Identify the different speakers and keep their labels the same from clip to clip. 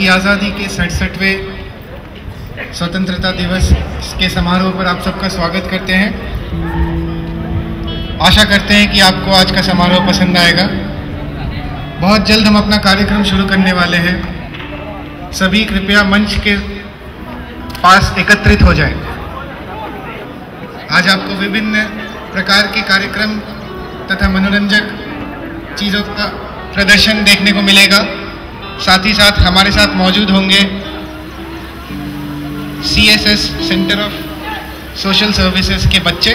Speaker 1: आज़ादी के 67वें स्वतंत्रता दिवस के समारोह पर आप सबका स्वागत करते हैं। आशा करते हैं कि आपको आज का समारोह पसंद आएगा। बहुत जल्द हम अपना कार्यक्रम शुरू करने वाले हैं। सभी कृपया मंच के पास एकत्रित हो जाएं। आज आपको विभिन्न प्रकार के कार्यक्रम तथा मनोरंजक चीज़ों का प्रदर्शन देखने को मिलेगा। साथ ही साथ हमारे साथ मौजूद होंगे CSS centre of social services के बच्चे,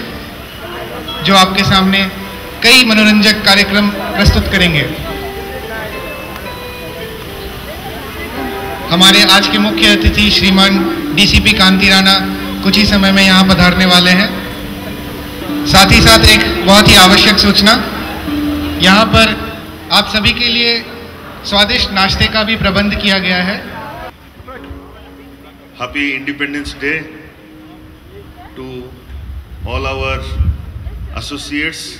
Speaker 1: जो आपके सामने कई मनोरंजक कार्यक्रम प्रस्तुत करेंगे। हमारे आज के मुख्य अतिथि श्रीमान DCP क्रांति राणा कुछ ही समय में यहाँ पधारने वाले हैं। साथ ही साथ एक बहुत ही आवश्यक सूचना, यहाँ पर आप सभी के लिए स्वादिष्ट नाश्ते का भी प्रबंध किया गया है।
Speaker 2: Happy Independence Day to all our associates,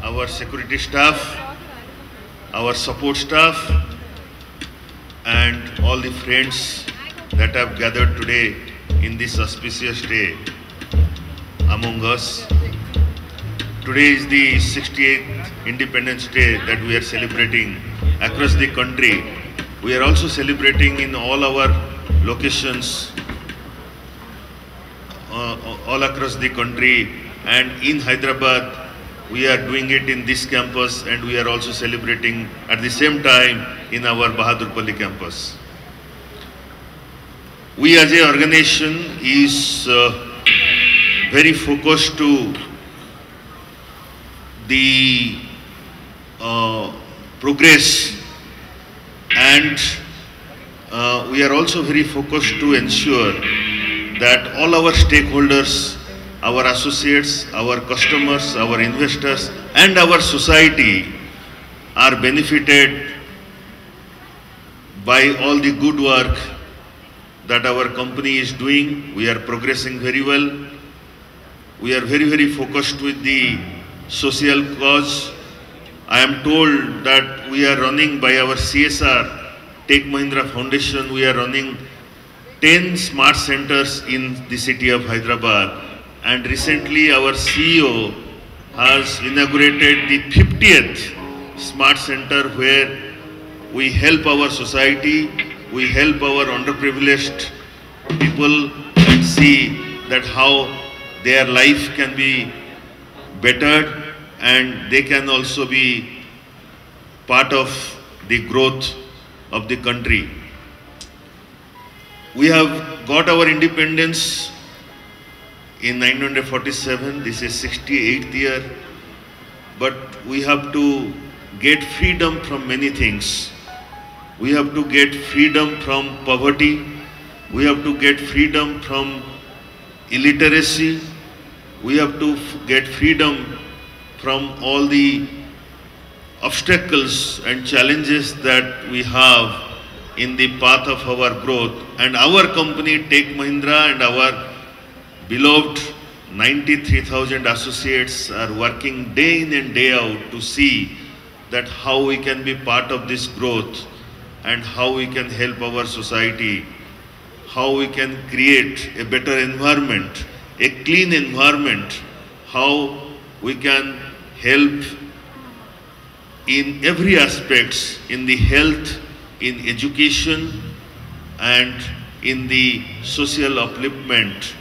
Speaker 2: our security staff, our support staff, and all the friends that have gathered today in this auspicious day among us. Today is the 68th Independence Day that we are celebrating across the country. We are also celebrating in all our locations all across the country, and in Hyderabad we are doing it in this campus, and we are also celebrating at the same time in our Bahadurpalli campus. We as an organization is very focused to the progress, and we are also very focused to ensure that all our stakeholders, our associates, our customers, our investors, and our society are benefited by all the good work that our company is doing. We are progressing very well. We are very, very focused with the social cause. I am told that we are running by our CSR, Tech Mahindra Foundation, we are running 10 smart centers in the city of Hyderabad. And recently our CEO has inaugurated the 50th smart center, where we help our society, we help our underprivileged people, and see that how their life can be bettered, and they can also be part of the growth of the country. We have got our independence in 1947. This is 68th year, but we have to get freedom from many things. We have to get freedom from poverty. We have to get freedom from illiteracy. We have to get freedom from all the obstacles and challenges that we have in the path of our growth. And our company, Tech Mahindra, and our beloved 93,000 associates are working day in and day out to see that how we can be part of this growth, and how we can help our society, how we can create a better environment, a clean environment, how we can help in every aspects, in the health, in education, and in the social upliftment.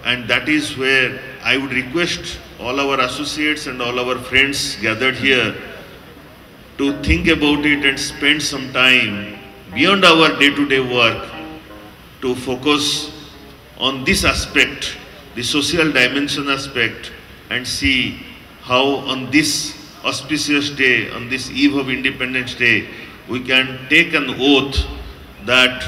Speaker 2: And that is where I would request all our associates and all our friends gathered here to think about it and spend some time beyond our day-to-day work to focus on this aspect, the social dimension aspect, and see how on this auspicious day, on this eve of Independence Day, we can take an oath that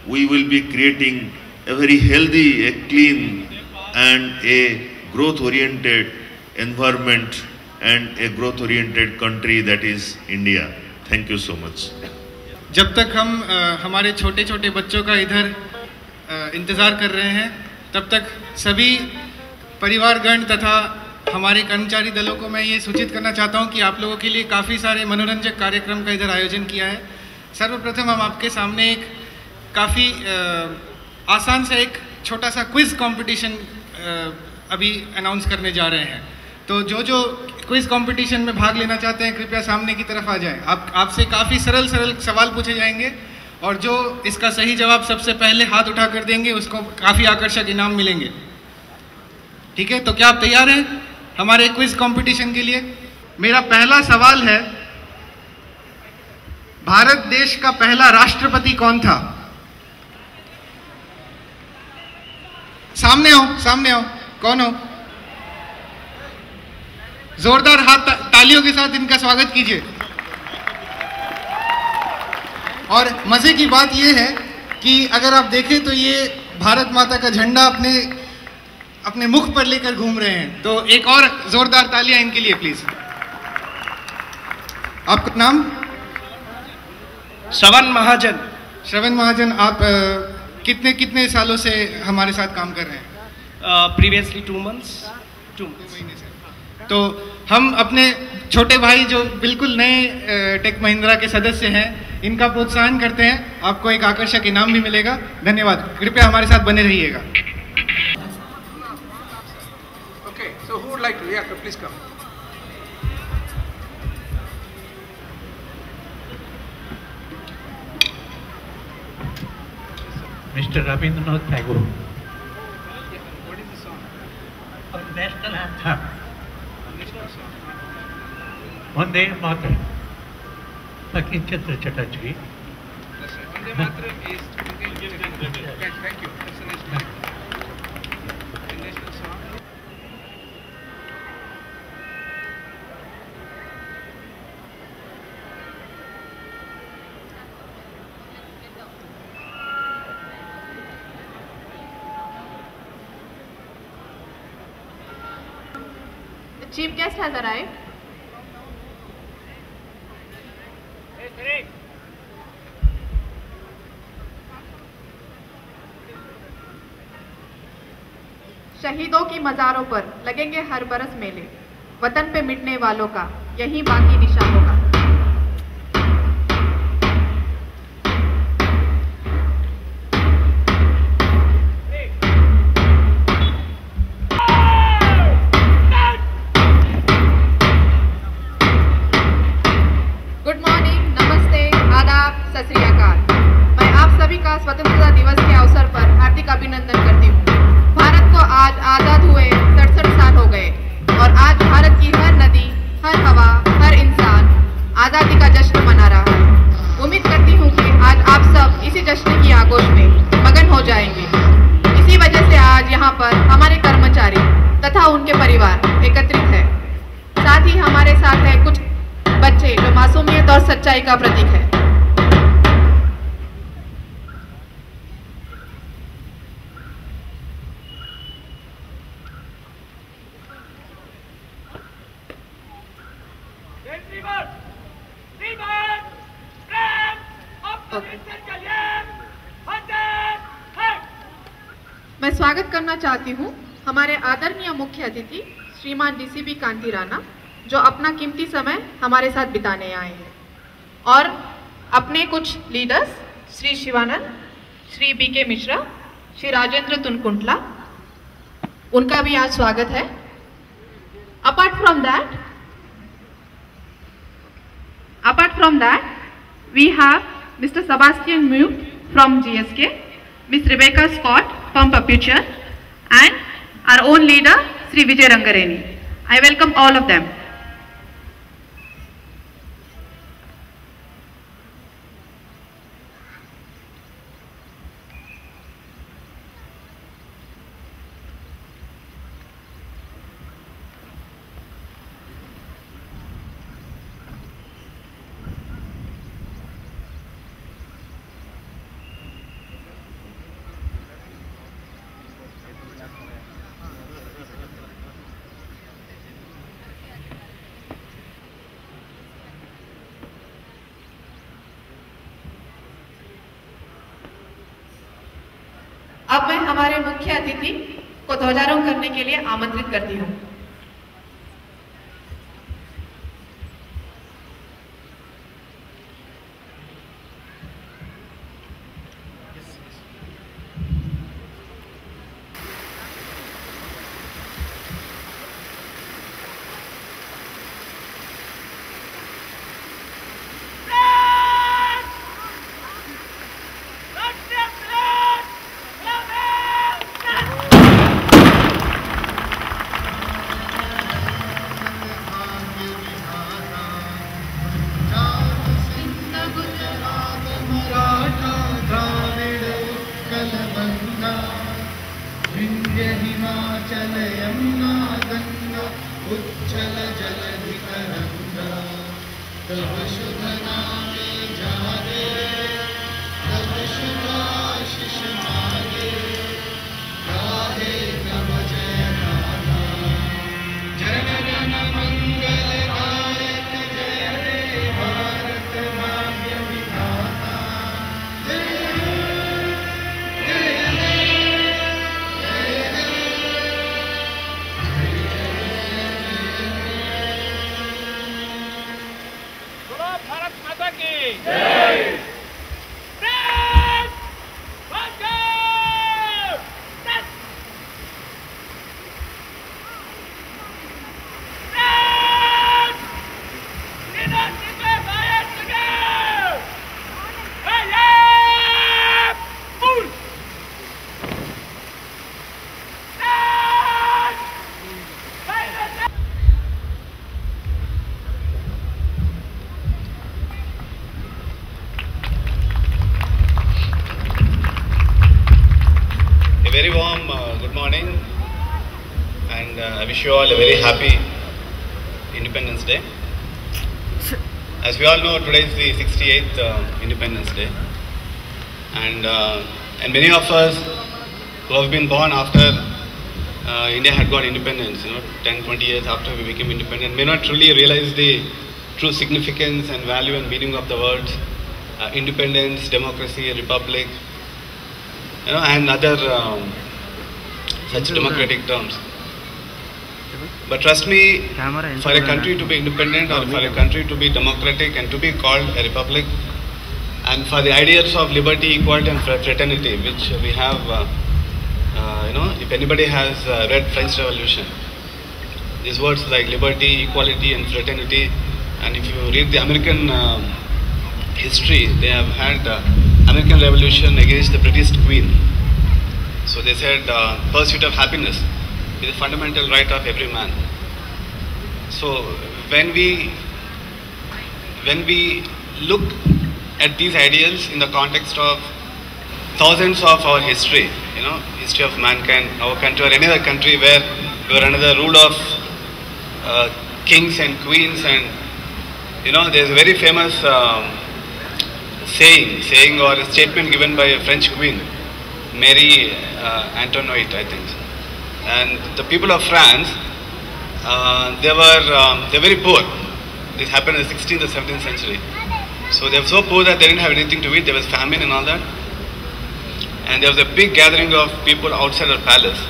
Speaker 2: we will be creating a very healthy, a clean, and a growth-oriented environment, and a growth-oriented country, that is India. Thank you so much.
Speaker 1: जब तक हम हमारे छोटे छोटे बच्चों का इधर इंतज़ार कर रहे हैं, तब तक सभी परिवारगण तथा हमारे कर्मचारी दलों को मैं ये सूचित करना चाहता हूँ कि आप लोगों के लिए काफ़ी सारे मनोरंजक कार्यक्रम का इधर आयोजन किया है। सर्वप्रथम हम आपके सामने एक काफ़ी आसान सा एक छोटा सा क्विज कंपटीशन अभी अनाउंस करने जा रहे हैं। तो जो क्विज कंपटीशन में भाग लेना चाहते हैं कृपया सामने की तरफ आ जाएं। आपसे काफ़ी सरल सवाल पूछे जाएंगे और जो इसका सही जवाब सबसे पहले हाथ उठा कर देंगे उसको काफ़ी आकर्षक इनाम मिलेंगे। ठीक है, तो क्या आप तैयार हैं हमारे क्विज कंपटीशन के लिए? मेरा पहला सवाल है, भारत देश का पहला राष्ट्रपति कौन था? सामने आओ, कौन हो? जोरदार हाथ तालियों के साथ इनका स्वागत कीजिए। और मजे की बात यह है कि अगर आप देखें तो ये भारत माता का झंडा अपने मुख पर लेकर घूम रहे हैं। तो एक और जोरदार तालियां इनके लिए प्लीज। आपका नाम?
Speaker 3: श्रवण महाजन।
Speaker 1: श्रवण महाजन, आप कितने सालों से हमारे साथ काम कर रहे हैं?
Speaker 3: Previously 2 months. 2
Speaker 1: महीने से। तो हम अपने छोटे भाई जो बिल्कुल नए टेक महिंद्रा के सदस्य हैं इनका प्रोत्साहन करते हैं। आपको एक आकर्षक इनाम भी मिलेगा। धन्यवाद, कृपया हमारे साथ बने रहिएगा।
Speaker 4: Okay, so who would like to? Yeah, please come.
Speaker 5: Mr. Rabindranath Tagore.
Speaker 4: Yeah, what is the song?
Speaker 5: Our national anthem.
Speaker 4: National song.
Speaker 5: Vande Mataram. Bankim Chandra Chatterjee.
Speaker 4: That's right. Vande Mataram is Thank you. That's the national anthem. The national song.
Speaker 6: The chief guest has arrived. शहीदों की मज़ारों पर लगेंगे हर बरस मेले, वतन पे मिटने वालों का यही बाकी निशान होगा। गुड मॉर्निंग, नमस्ते, आदाब, सत श्री अकाल। मैं आप सभी का स्वतंत्रता दिवस के अवसर पर हार्दिक अभिनंदन करती हूँ। भारत को आज आज़ाद हुए 67 साल हो गए और आज भारत की हर नदी, हर हवा, हर इंसान आज़ादी का जश्न मना रहा है। उम्मीद करती हूँ कि आज आप सब इसी जश्न की आगोश में मगन हो जाएंगे। इसी वजह से आज यहाँ पर हमारे कर्मचारी तथा उनके परिवार एकत्रित है। साथ ही हमारे साथ है कुछ बच्चे जो मासूमियत और सच्चाई का प्रतीक है। मैं स्वागत करना चाहती हूँ हमारे आदरणीय मुख्य अतिथि श्रीमान डीसीपी कांति राणा, जो अपना कीमती समय हमारे साथ बिताने आए हैं, और अपने कुछ लीडर्स श्री शिवानंद, श्री बीके मिश्रा, श्री राजेंद्र तुनकुंटला, उनका भी आज स्वागत है। Apart from that we have Mr. Sebastian Mew from GSK, Ms. Rebecca Scott from Perpetual, and our own leader Sri Vijay Rangineni. I welcome all of them. अब मैं हमारे मुख्य अतिथि को ध्वजारोहण करने के लिए आमंत्रित करती हूँ।
Speaker 7: Very warm good morning, and I wish you all a very happy Independence Day. As we all know, today is the 68th Independence Day, and many of us who have been born after India had got independence, 10-20 years after we became independent, may not truly realize the true significance and value and meaning of the words independence, democracy, republic, and other such democratic terms. But trust me, for a country to be independent or for a country to be democratic and to be called a republic, and for the ideas of liberty, equality and fraternity, which we have, if anybody has read French Revolution, these words like liberty, equality and fraternity, and if you read the American history, they have had American Revolution against the British Queen. So they said pursuit of happiness is a fundamental right of every man. So when we look at these ideals in the context of thousands of our history, history of mankind, our country or any other country where we were under the rule of kings and queens, and there's a very famous saying or a statement given by a French queen, Mary Antoinette, I think. And the people of France, they're very poor. This happened in the 16th or 17th century. So they were so poor that they didn't have anything to eat. There was famine and all that. And there was a big gathering of people outside her palace.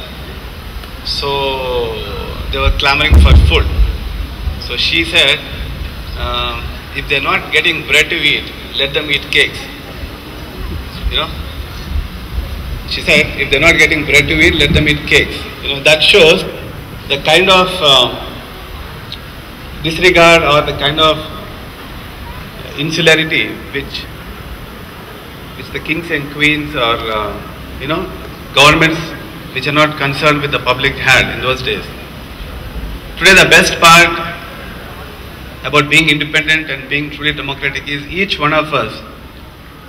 Speaker 7: So they were clamoring for food. So she said, if they're not getting bread to eat, let them eat cakes. She said, if they're not getting bread to eat, let them eat cakes. That shows the kind of disregard or the kind of insularity which the kings and queens or governments which are not concerned with the public had in those days. Today the best part about being independent and being truly democratic is each one of us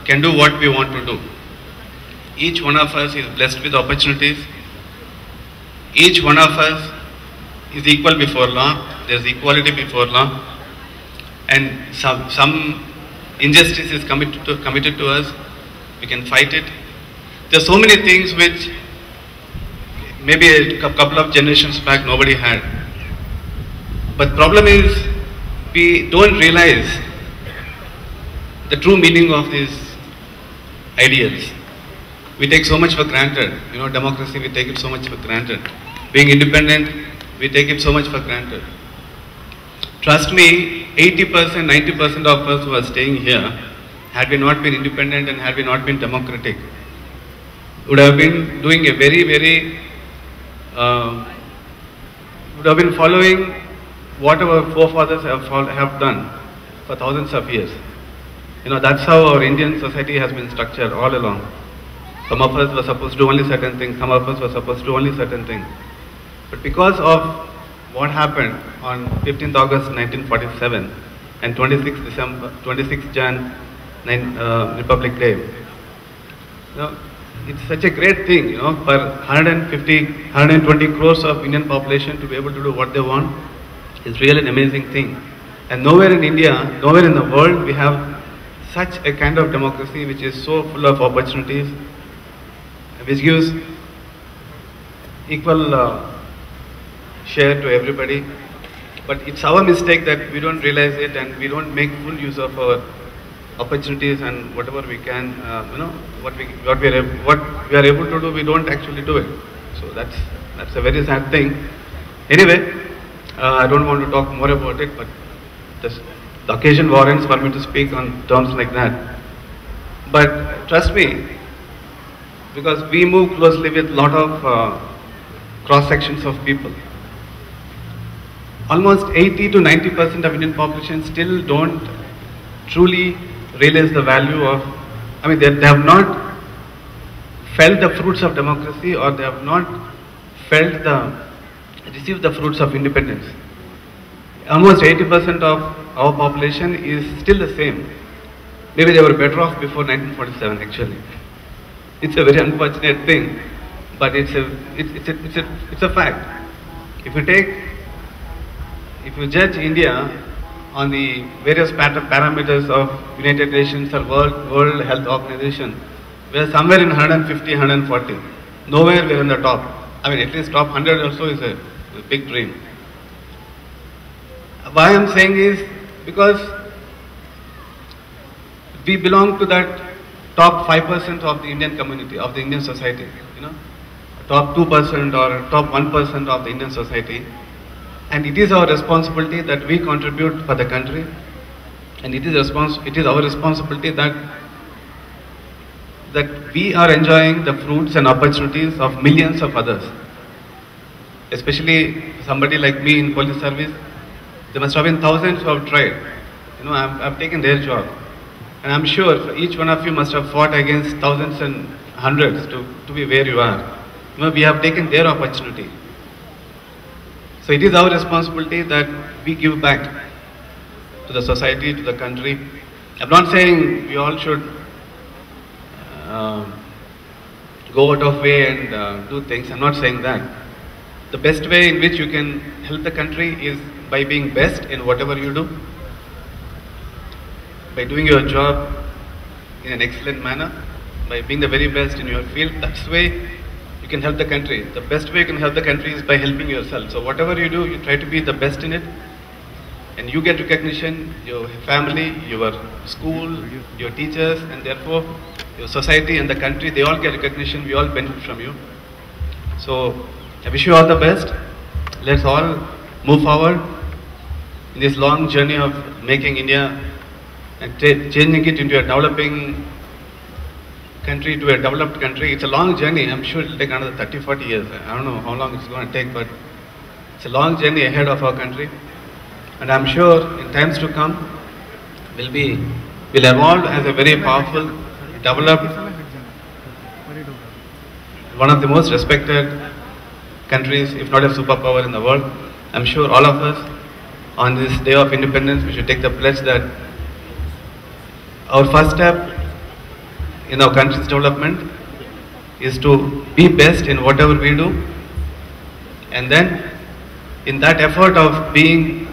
Speaker 7: can do what we want to do. Each one of us is blessed with opportunities. Each one of us is equal before law. There is equality before law. And some injustice is committed to us. We can fight it. There are so many things which maybe a couple of generations back nobody had. But the problem is we don't realize the true meaning of these ideals. We take so much for granted. Democracy, we take it so much for granted. Being independent, we take it so much for granted. Trust me, 80%, 90% of us who are staying here, had we not been independent and had we not been democratic, would have been doing a very, very, would have been following what our forefathers have done for thousands of years. That's how our Indian society has been structured all along. Some of us were supposed to do only certain things, some of us were supposed to do only certain things. But because of what happened on 15th August 1947 and 26th Jan Republic Day, it's such a great thing, for 120 crores of Indian population to be able to do what they want is really an amazing thing. And nowhere in India, nowhere in the world, we have such a kind of democracy which is so full of opportunities, which gives equal share to everybody. But it's our mistake that we don't realize it and we don't make full use of our opportunities and whatever we can, what we are able to do, we don't actually do it. So that's a very sad thing. Anyway, I don't want to talk more about it, but the occasion warrants for me to speak on terms like that. But trust me, because we move closely with a lot of cross sections of people. Almost 80 to 90% of Indian population still don't truly realize the value of, they have not felt the fruits of democracy, or they have not received the fruits of independence. Almost 80% of our population is still the same. Maybe they were better off before 1947 actually. It's a very unfortunate thing, but it's a fact. If you judge India on the various parameters of United Nations or World Health Organization, we are somewhere in 150, 140. Nowhere we are in the top. At least top 100 or so is a big dream. Why I am saying is because we belong to that top 5% of the Indian community, of the Indian society, top 2% or top 1% of the Indian society. And it is our responsibility that we contribute for the country, and it is our responsibility that we are enjoying the fruits and opportunities of millions of others. Especially somebody like me in police service, there must have been thousands who have tried. I've taken their job, and I'm sure each one of you must have fought against thousands and hundreds to be where you are. We have taken their opportunity. So it is our responsibility that we give back to the society, to the country. I'm not saying we all should go out of way and do things. I'm not saying that. The best way in which you can help the country is by being best in whatever you do, by doing your job in an excellent manner, by being the very best in your field. That's the way you can help the country. The best way you can help the country is by helping yourself. So whatever you do, you try to be the best in it, and you get recognition, your family, your school, your teachers, and therefore your society and the country, they all get recognition, we all benefit from you. So I wish you all the best. Let's all move forward in this long journey of making India and changing it into a developing country to a developed country. It's a long journey. I'm sure it will take another 30, 40 years. I don't know how long it's going to take, but it's a long journey ahead of our country. And I'm sure in times to come, we'll evolve as a very powerful, developed, one of the most respected countries, if not a superpower in the world. I'm sure all of us on this day of independence, we should take the pledge that our first step in our country's development is to be best in whatever we do, and then in that effort of being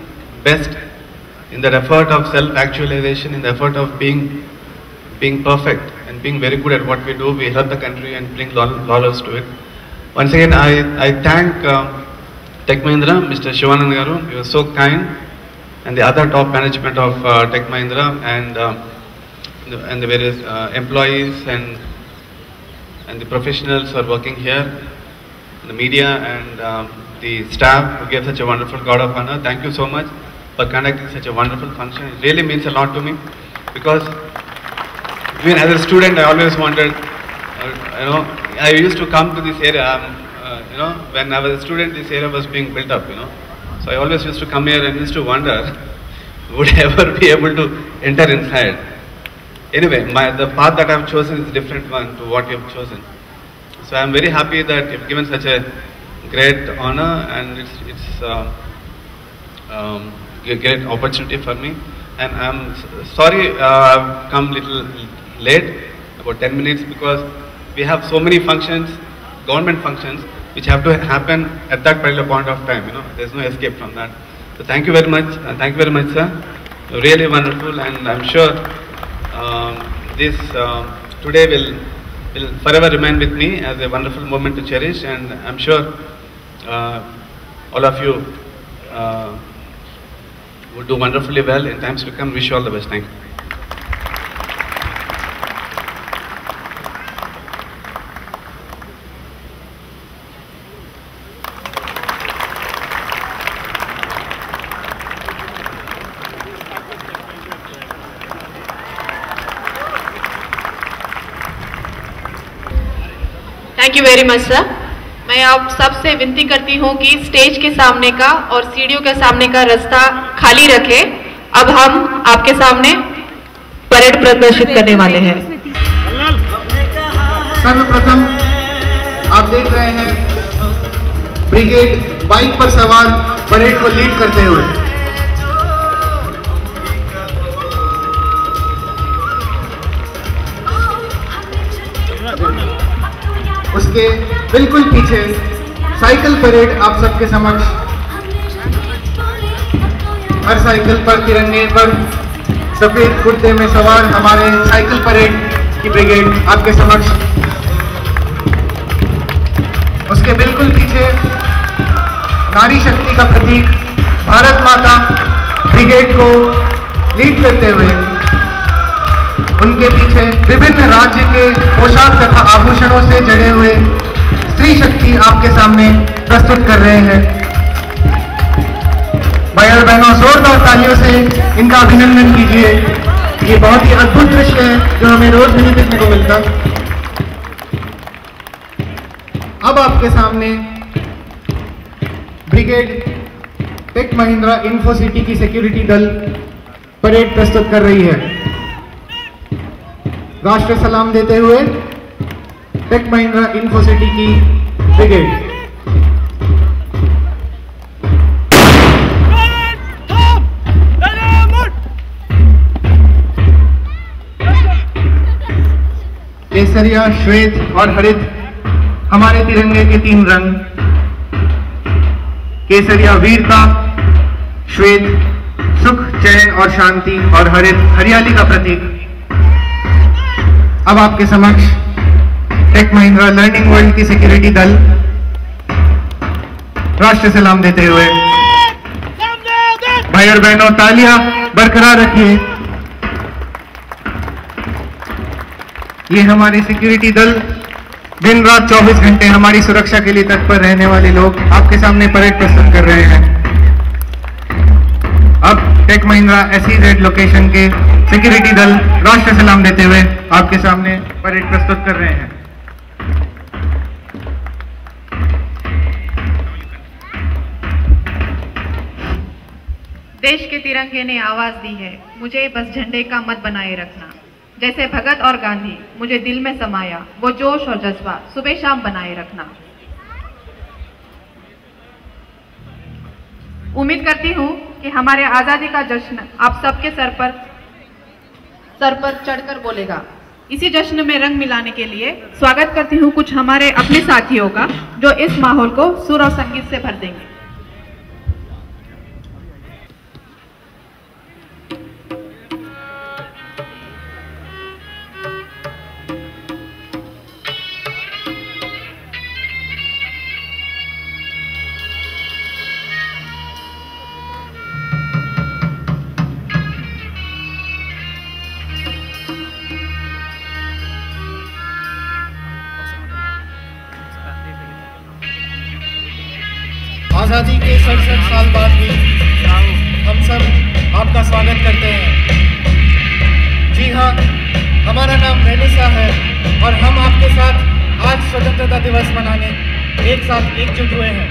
Speaker 7: best, in that effort of self-actualization, in the effort of being perfect and being very good at what we do, we help the country and bring laurels to it. Once again, I thank Tech Mahindra, Mr. Shivananda Garu. He was so kind, and the other top management of Tech Mahindra, and the various employees and the professionals who are working here, the media and the staff who gave such a wonderful guard of honor. Thank you so much for conducting such a wonderful function. It really means a lot to me, because even as a student I always wanted, I used to come to this area, when I was a student this area was being built up, So I always used to come here and used to wonder, would I ever be able to enter inside? Anyway, the path that I have chosen is a different one to what you have chosen. So I am very happy that you have given such a great honor, and it's a great opportunity for me. And I am sorry I have come a little late, about 10 minutes, because we have so many functions, government functions, which have to happen at that particular point of time. There's no escape from that. So thank you very much. Thank you very much, sir. Really wonderful, and I'm sure this today will forever remain with me as a wonderful moment to cherish, and I'm sure all of you will do wonderfully well in times to come. Wish you all the best. Thank you.
Speaker 6: Thank you very much sir. मैं आप सबसे विनती करती हूँ कि stage के सामने का और सीढ़ियों के सामने का रास्ता खाली रखें। अब हम आपके सामने परेड प्रदर्शित करने वाले हैं।
Speaker 1: सर्वप्रथम आप देख रहे हैं ब्रिगेड बाइक पर सवार परेड को लीड करते हुए। उसके बिल्कुल पीछे साइकिल परेड आप सबके समक्ष, हर साइकिल पर तिरंगे पर सफेद कुर्ते में सवार हमारे साइकिल परेड की ब्रिगेड आपके समक्ष। उसके बिल्कुल पीछे नारी शक्ति का प्रतीक भारत माता ब्रिगेड को लीड करते हुए, उनके पीछे विभिन्न राज्य के पोशाक तथा आभूषणों से जड़े हुए स्त्री शक्ति आपके सामने प्रस्तुत कर रहे हैं। भाई और बहनों, जोरदार तालियों से इनका अभिनंदन कीजिए। ये बहुत ही अद्भुत दृश्य है जो हमें रोज नहीं देखने को मिलता। अब आपके सामने ब्रिगेड टेक महिंद्रा इन्फो सिटी की सिक्योरिटी दल परेड प्रस्तुत कर रही है। राष्ट्र सलाम देते हुए टेक महिंद्रा इन्फो सिटी की ब्रिगेड। केसरिया, श्वेत और हरित हमारे तिरंगे के तीन रंग। केसरिया वीरता, श्वेत सुख, चैन और शांति, और हरित हरियाली का प्रतीक। अब आपके समक्ष टेक महिंद्रा लर्निंग वर्ल्ड की सिक्योरिटी दल राष्ट्र सलाम देते हुए। भाई और बहनों, तालियां बरकरार रखिए। ये हमारे सिक्योरिटी दल दिन रात 24 घंटे हमारी सुरक्षा के लिए तत्पर रहने वाले लोग आपके सामने परेड प्रस्तुत कर रहे हैं। अब टेक महिंद्रा SEZ लोकेशन के सिक्योरिटी दल राष्ट्र सलाम देते हुए आपके सामने परेड प्रस्तुत कर रहे हैं।
Speaker 6: देश के तिरंगे ने आवाज दी है, मुझे बस झंडे का मत बनाए रखना। जैसे भगत और गांधी मुझे दिल में समाया, वो जोश और जज्बा सुबह शाम बनाए रखना। उम्मीद करती हूँ कि हमारे आजादी का जश्न आप सबके सर पर चढ़कर बोलेगा। इसी जश्न में रंग मिलाने के लिए स्वागत करती हूँ कुछ हमारे अपने साथियों का, जो इस माहौल को सुर और संगीत से भर देंगे।
Speaker 1: आज़ादी के 67 साल बाद भी हम सब आपका स्वागत करते हैं। जी हाँ, हमारा नाम रेनिसा है और हम आपके साथ आज स्वतंत्रता दिवस मनाने एक साथ एकजुट हुए हैं।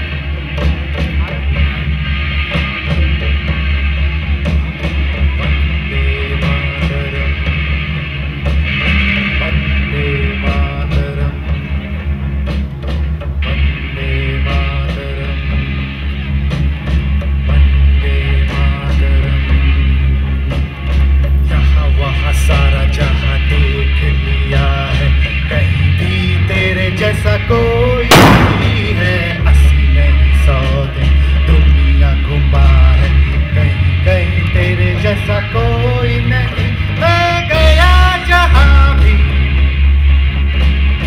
Speaker 8: जैसा कोई है, असली नहीं सौदे दुनिया घुमा है, जैसा कोई नहीं, मैं गया जहां भी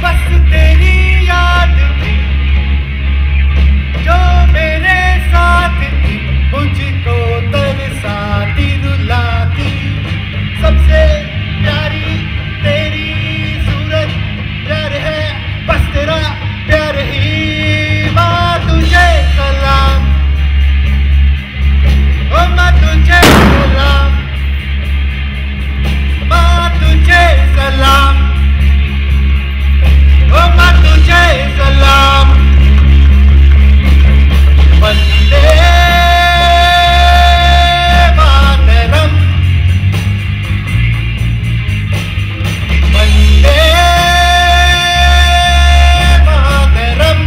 Speaker 8: बस तेरी याद थी, जो मेरे साथ थी मुझको तरसाती रुलाती। सबसे प्यारी तेरी सूरत, प्यार है बस तेरा प्यार ही। माँ तुझे सलाम, ओ माँ तुझे सलाम, माँ तुझे सलाम, ओ माँ तुझे सलाम। वंदे मातरम, वंदे मातरम,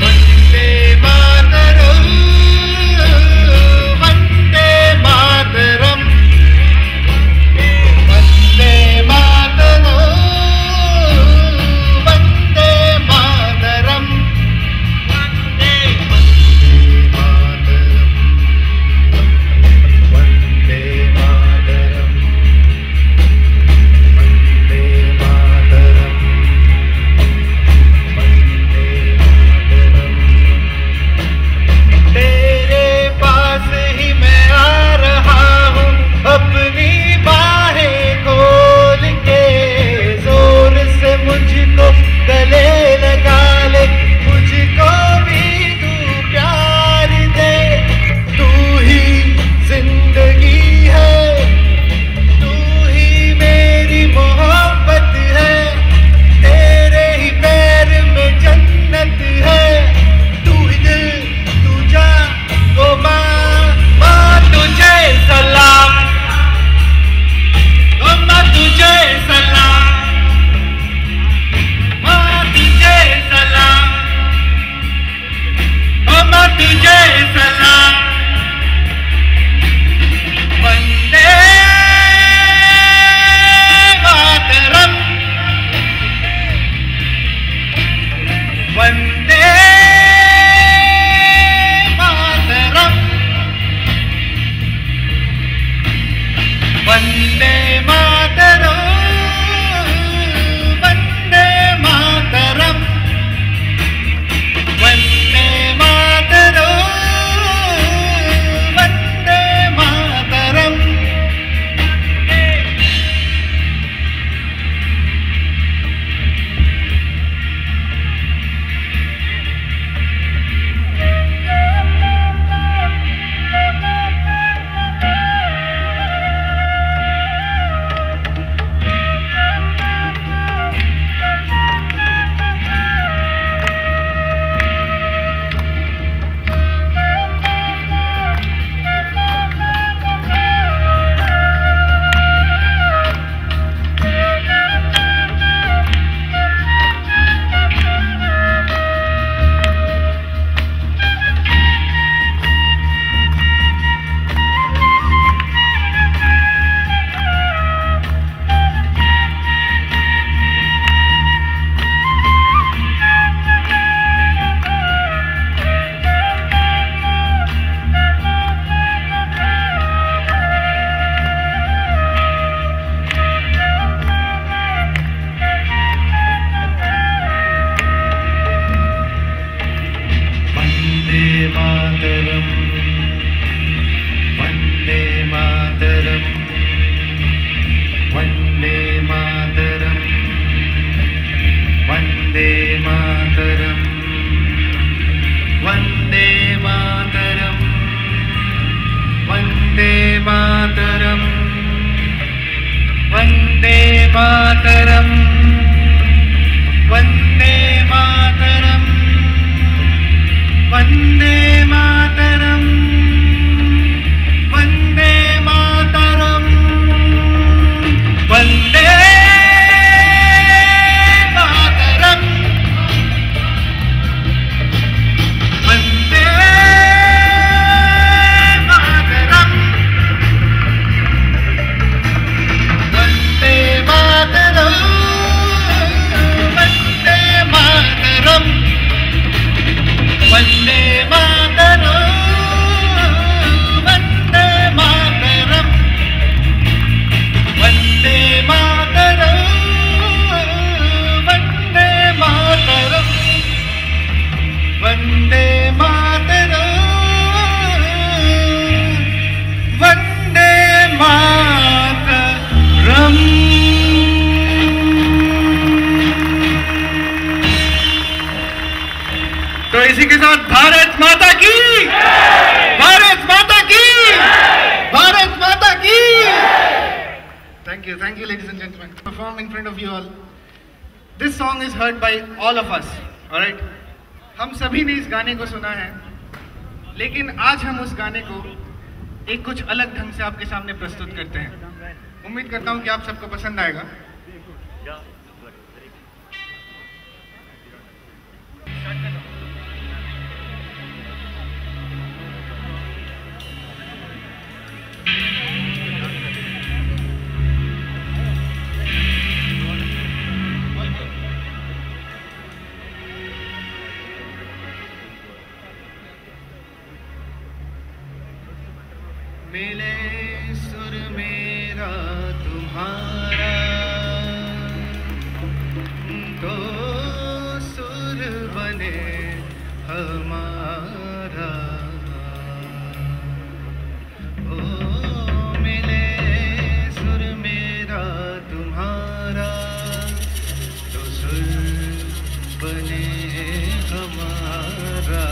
Speaker 8: वंदे मातरम, वंदे मातरम, वंदे मातरम, वंदे मातरम, वंदे मातरम, वंदे मातरम, वंदे मातरम, वंदे मातरम। तेरे पास ही मैं आ रहा हूँ, अपनी बाहें खोल के, जोर से मुझको गले लगा ले, मुझको भी तू प्यार दे। तू ही जिंदगी है, तू ही मेरी मोहब्बत है, तेरे ही पैर में जन्नत है। तू ही दिल, तू जान, ओ माँ, माँ तुझे सलाम, ओ माँ तुझे सलाम, माँ तुझे सलाम, ओ माँ तुझे सलाम। वंदे मातरम, वंदे मातरम, वंदे मातरम, वंदे मातरम, वंदे मातरम, वंदे मातरम। वंदे मातरम, वंदे मातरम, वंदे मातरम, वंदे मातरम, वंदे मातरम, वंदे मातरम, वंदे मातरम।
Speaker 1: इसी के साथ भारत माता की, भारत माता की, भारत माता की। Thank you, ladies and gentlemen. Perform in front of you all. This song is heard by all of us. All right. हम सभी ने इस गाने को सुना है, लेकिन आज हम उस गाने को एक कुछ अलग ढंग से आपके सामने प्रस्तुत करते हैं। उम्मीद करता हूं कि आप सबको पसंद आएगा। मिले सुर मेरा तुम्हारा, तो सुर बने हमारा। ओ मिले सुर मेरा तुम्हारा, तो सुर बने हमारा।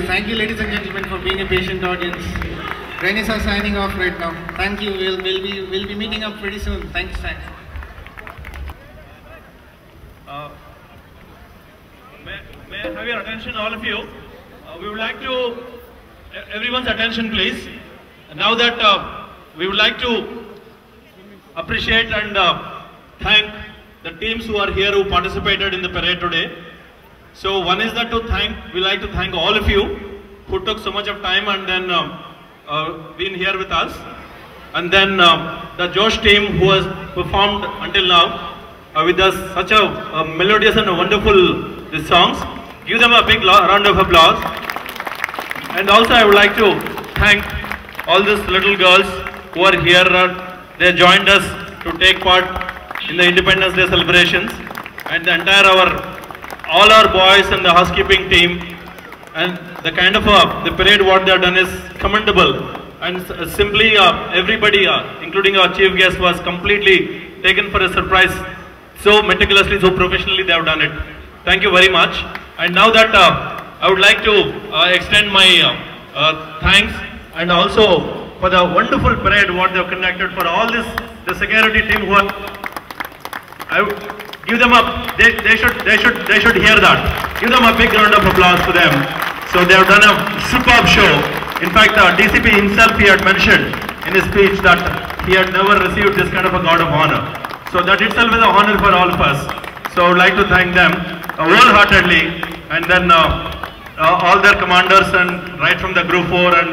Speaker 1: Thank you, ladies and gentlemen, for being a patient audience. Rainy sir signing off right now. Thank you. We'll be meeting up pretty soon. Thanks.
Speaker 9: May I have your attention, all of you? We would like to, everyone's attention please. Now that we would like to appreciate and thank the teams who are here who participated in the parade today. So one is that we like to thank all of you who took so much of time and then been here with us. And then the Josh team who has performed until now with us such a melodious and a wonderful songs. Give them a big round of applause. And also I would like to thank all these little girls who are here. They joined us to take part in the Independence Day celebrations, and the entire all our boys and the housekeeping team, and the kind of the parade what they have done is commendable, and simply everybody including our chief guest was completely taken for a surprise. So meticulously, so professionally they have done it. Thank you very much. And now that I would like to extend my thanks, and also for the wonderful parade what they have conducted, for all this, the security team who are, I would give them up. They should hear that. Give them a big round of applause to them. So they have done a superb show. In fact, DCP himself, he had mentioned in his speech that he had never received this kind of a guard of honor. So that itself is an honor for all of us. So I would like to thank them wholeheartedly, and then all their commanders, and right from the Group 4 and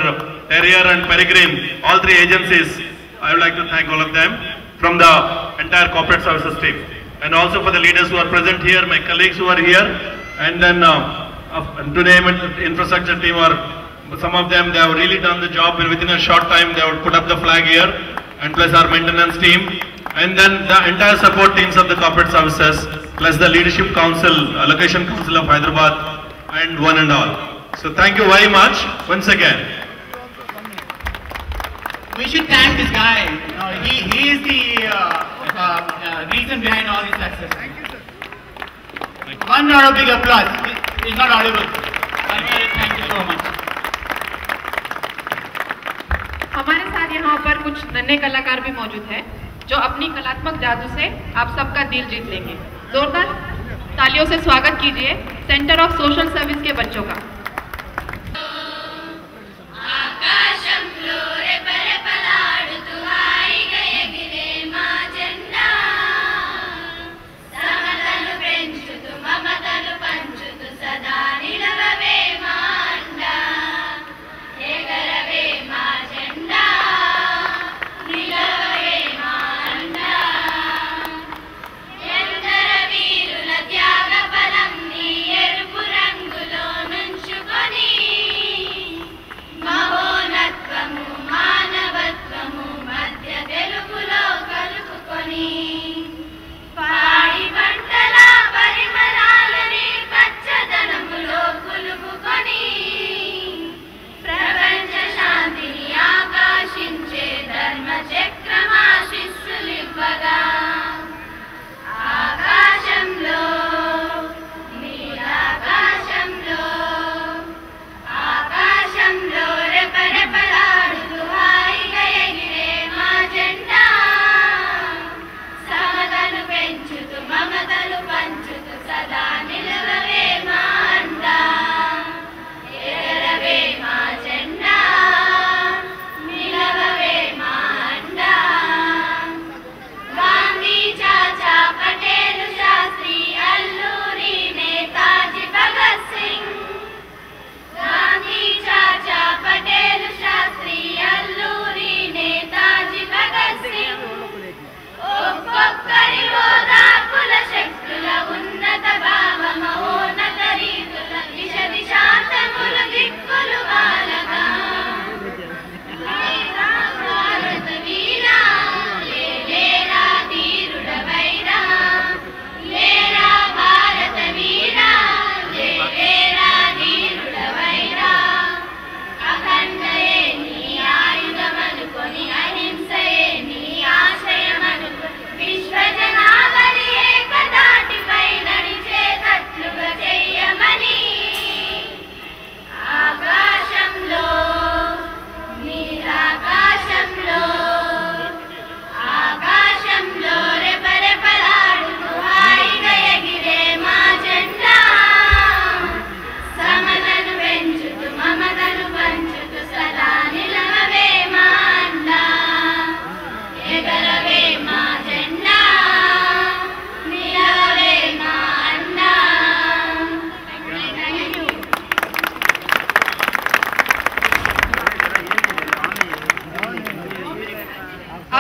Speaker 9: Terrier and Peregrine, all three agencies, I would like to thank all of them from the entire corporate services team. And also for the leaders who are present here, my colleagues who are here, and then to name it, the infrastructure team, or some of them, they have really done the job, and within a short time they would put up the flag here, and plus our maintenance team, and then the entire support teams of the corporate services, plus the leadership council, allocation council of Hyderabad, and one and all. So thank you very much once again.
Speaker 10: We should thank this guy. He is the reason behind all this success. Thank you, sir. One round of big applause. He's not audible. Thank you so much.
Speaker 6: हमारे साथ यहाँ पर कुछ नन्हे कलाकार भी मौजूद हैं जो अपनी कलात्मक जादू से आप सबका दिल जीत लेंगे। जोरदार तालियों से स्वागत कीजिए सेंटर ऑफ सोशल सर्विस के बच्चों का।
Speaker 11: రంగులో నుంచి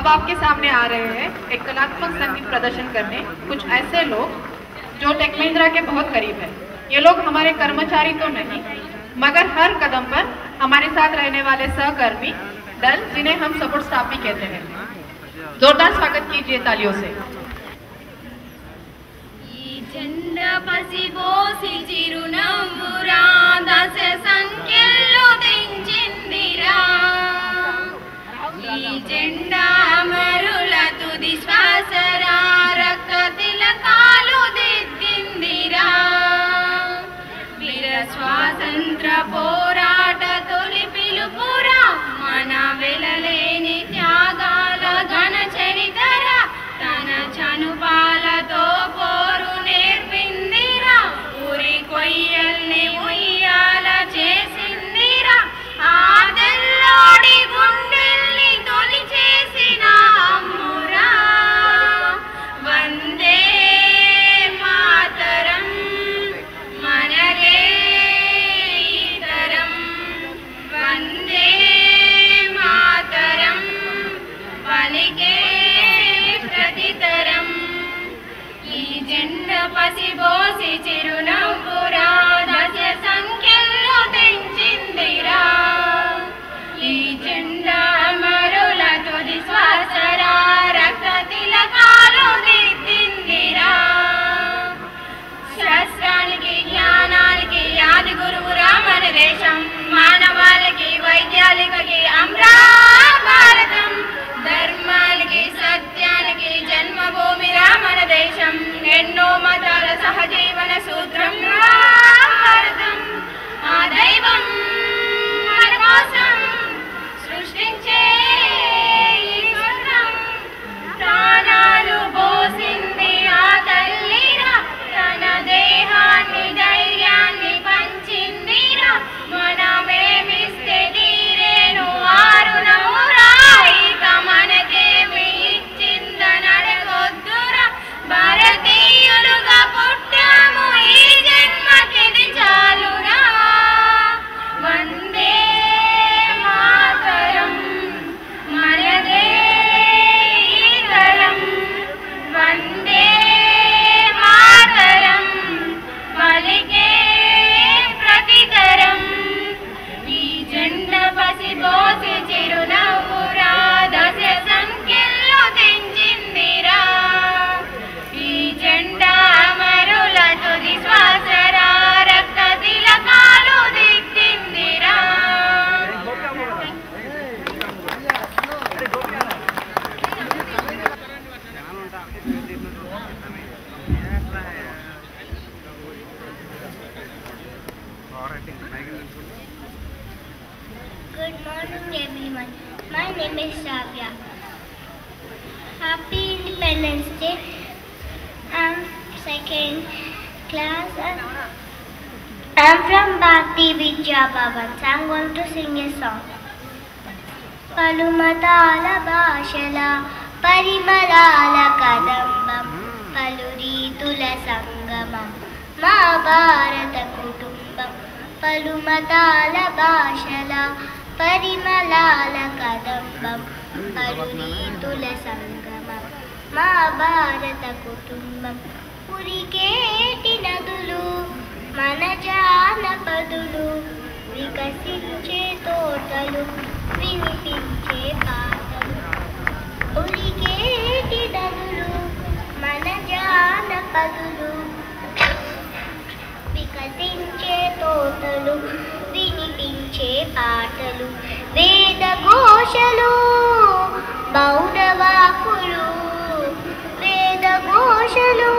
Speaker 6: अब आपके सामने आ रहे हैं एक कलात्मक संगीत प्रदर्शन करने कुछ ऐसे लोग जो टेक महिंद्रा के बहुत करीब है। ये लोग हमारे कर्मचारी तो नहीं मगर हर कदम पर हमारे साथ रहने वाले सहकर्मी दल जिन्हें हम सपोर्ट स्टाफ भी कहते हैं। जोरदार स्वागत कीजिए तालियों से।
Speaker 11: స్వాతంత్ర పోరాట తొలి పిలుపురా మన వెలలేని త్యాగాల ఘన చరితర తన చనుపాలతో పోరు నేర్పిందిరా ఊరి కొయ్యల్ని ఉయ్యాల చేసిందిరా ఆ తెల్లోడి గుండెల్ని తొలి చేసిన అమ్మురా వందే మాతరం మనదే వందే మాతరం పలికే ప్రతితరం ఈ జెండ పసిబోసి చిరునవ్వురా దశ సంఖ్యల్లో తెంచిందిరా ఈ జెండ అమరుల తుది శ్వాసరా రక్త తిలకాలు దిద్దిందిరా శాస్త్రానికి జ్ఞానానికి ఆది గురువురా మన దేశం మానవాళికి వైద్యాలికకి అమ్రా భారతం ధర్మానికి సత్యానికి జన్మభూమిరా మన దేశం ఎన్నో మతాల సహజీవన సూత్రం భారతం ఆ దైవం మన కోసం సృష్టించే ఈ స్వర్గం ప్రాణాలు పోసింది ఆ తల్లిరా తన దేహాన్ని ధైర్యాన్ని పంచిందిరా మనమేమిస్తే తీరేను ఆరునవురా ఇక మనకేమి ఇచ్చిందనడగొద్దురా భారతీయులుగా పుట్టాము ఈ జన్మకిది చాలురా వందే మాతరం మనదే ఈ తరం వందే మాతరం పలికే ప్రతితరం ఈ జెండ పసిబోసి చిరునవ్వురా దశ సంఖ్యల్లో తెంచిందిరా ఈ జెండా అమరుల తుది శ్వాసరా రక్త తిలకాలు దిద్దిందిరా
Speaker 12: Good morning everyone. My name is Shavya. Happy Independence Day. I'm second class. I'm from Bhakti Vidya Bhavan. So I'm going to sing a song. పలుమతాల భాషల పరిమళాల కదంబం పలురీతుల సంగమం మా భారత కుటుంబం పలుమతాల భాషల పరిమళాల కదంబం పలురీతుల సంగమం మా భారత కుటుంబం ఉరికేటి నదులు మన జానపదులు వికసించే తోటలు వినిపించే పాటలు ఉరికేటి నదులు మన జానపదులు వికసించే తోటలు వినిపించే పాటలు వేద ఘోషలు బౌద్ధవాకులు వేద ఘోషలు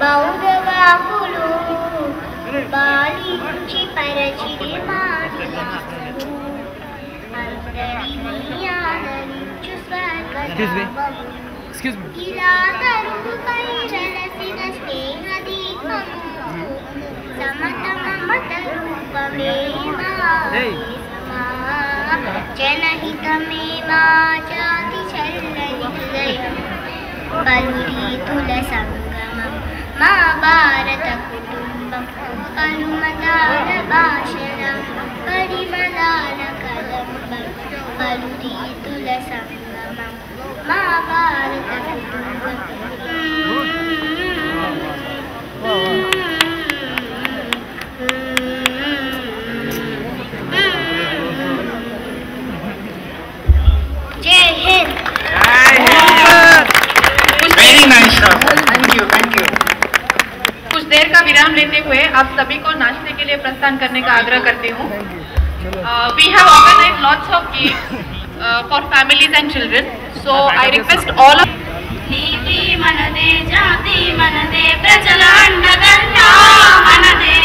Speaker 12: బౌద్ధవాకులు బాలించి పరచిడి మాటలు అందరినీ ఆదరించు స్వర్గధామము ఇలా తరువుపై వెలసిన స్నేహ దీపము సమత మమత రూపమే మా జనహితమే మా జాతి చల్లని హృదయం పలురీతుల సంగమం మా భారత కుటుంబం పలుమతాల భాషల పరిమళాల కదంబం పలురీతుల సంగమం మా భారత जय Hind.
Speaker 6: Very nice, thank you thank you. कुछ देर का विराम लेते हुए आप सभी को नाश्ते के लिए प्रस्थान करने का आग्रह करती हूँ। We have organized lots of games for families and children, so I request all of
Speaker 11: నీతి మనదే జాతి మనదే ప్రజల అండదండ మనదే